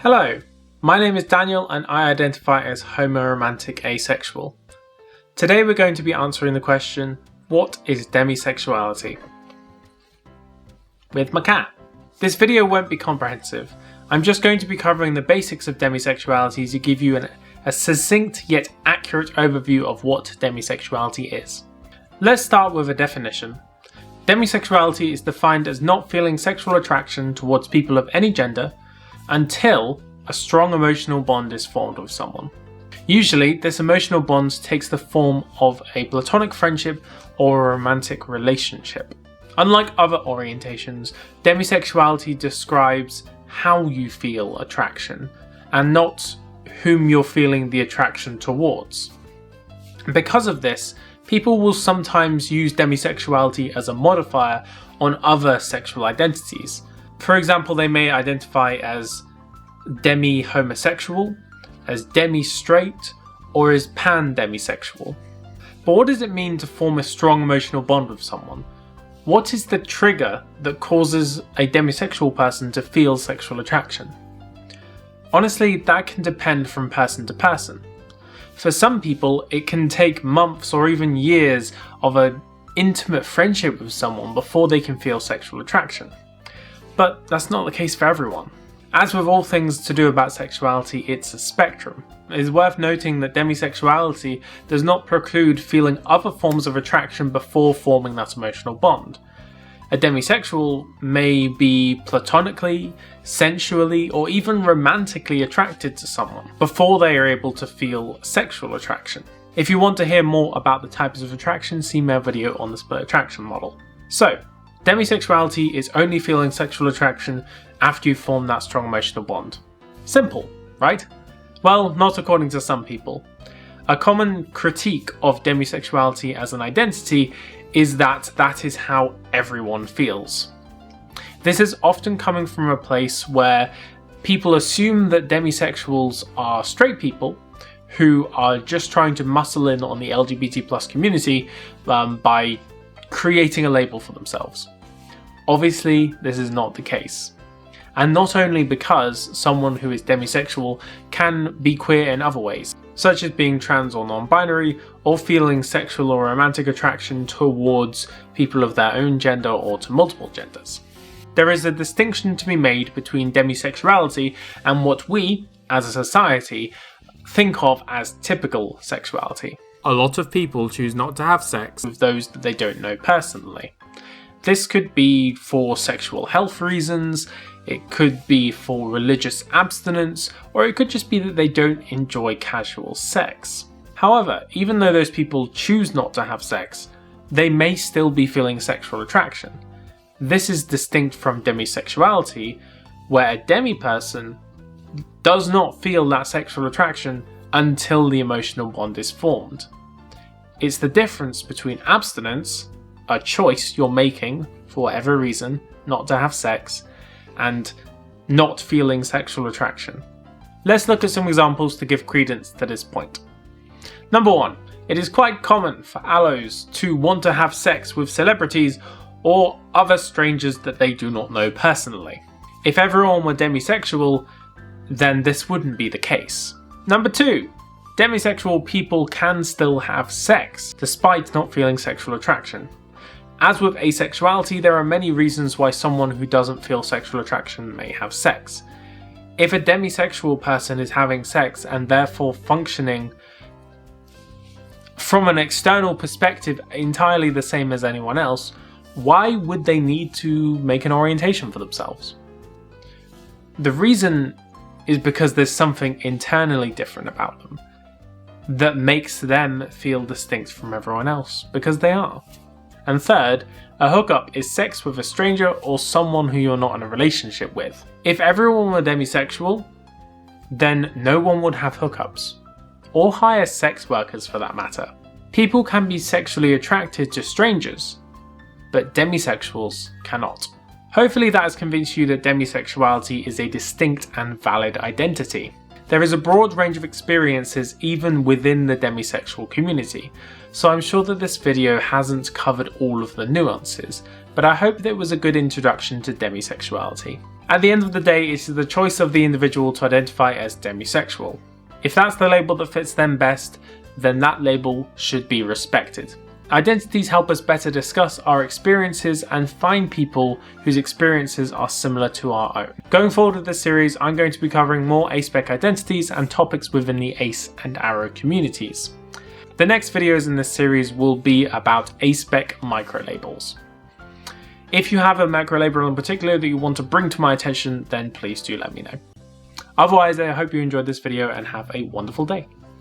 Hello, my name is Daniel and I identify as homoromantic asexual. Today we're going to be answering the question, what is demisexuality? With my cat. This video won't be comprehensive. I'm just going to be covering the basics of demisexuality to give you a succinct yet accurate overview of what demisexuality is. Let's start with a definition. Demisexuality is defined as not feeling sexual attraction towards people of any gender until a strong emotional bond is formed with someone. Usually, this emotional bond takes the form of a platonic friendship or a romantic relationship. Unlike other orientations, demisexuality describes how you feel attraction, and not whom you're feeling the attraction towards. Because of this, people will sometimes use demisexuality as a modifier on other sexual identities. For example, they may identify as demi-homosexual, as demi-straight, or as pan-demisexual. But what does it mean to form a strong emotional bond with someone? What is the trigger that causes a demisexual person to feel sexual attraction? Honestly, that can depend from person to person. For some people, it can take months or even years of an intimate friendship with someone before they can feel sexual attraction. But that's not the case for everyone. As with all things to do about sexuality, it's a spectrum. It is worth noting that demisexuality does not preclude feeling other forms of attraction before forming that emotional bond. A demisexual may be platonically, sensually, or even romantically attracted to someone before they are able to feel sexual attraction. If you want to hear more about the types of attraction, see my video on the split attraction model. So, demisexuality is only feeling sexual attraction after you form that strong emotional bond. Simple, right? Well, not according to some people. A common critique of demisexuality as an identity is that that is how everyone feels. This is often coming from a place where people assume that demisexuals are straight people who are just trying to muscle in on the LGBT+ community by creating a label for themselves. Obviously, this is not the case. And not only because someone who is demisexual can be queer in other ways, such as being trans or non-binary, or feeling sexual or romantic attraction towards people of their own gender or to multiple genders. There is a distinction to be made between demisexuality and what we, as a society, think of as typical sexuality. A lot of people choose not to have sex with those that they don't know personally. This could be for sexual health reasons, it could be for religious abstinence, or it could just be that they don't enjoy casual sex. However, even though those people choose not to have sex, they may still be feeling sexual attraction. This is distinct from demisexuality, where a demi person does not feel that sexual attraction until the emotional bond is formed. It's the difference between abstinence, a choice you're making for whatever reason not to have sex, and not feeling sexual attraction. Let's look at some examples to give credence to this point. Number 1. It is quite common for allos to want to have sex with celebrities or other strangers that they do not know personally. If everyone were demisexual, then this wouldn't be the case. Number 2. Demisexual people can still have sex despite not feeling sexual attraction. As with asexuality, there are many reasons why someone who doesn't feel sexual attraction may have sex. If a demisexual person is having sex and therefore functioning from an external perspective entirely the same as anyone else, why would they need to make an orientation for themselves? The reason is because there's something internally different about them that makes them feel distinct from everyone else, because they are. And third, a hookup is sex with a stranger or someone who you're not in a relationship with. If everyone were demisexual, then no one would have hookups, or hire sex workers for that matter. People can be sexually attracted to strangers, but demisexuals cannot. Hopefully that has convinced you that demisexuality is a distinct and valid identity. There is a broad range of experiences even within the demisexual community, so I'm sure that this video hasn't covered all of the nuances, but I hope that it was a good introduction to demisexuality. At the end of the day, it is the choice of the individual to identify as demisexual. If that's the label that fits them best, then that label should be respected. Identities help us better discuss our experiences and find people whose experiences are similar to our own. Going forward with this series, I'm going to be covering more Aspec identities and topics within the Ace and Arrow communities. The next videos in this series will be about Aspec microlabels. If you have a microlabel in particular that you want to bring to my attention, then please do let me know. Otherwise, I hope you enjoyed this video and have a wonderful day.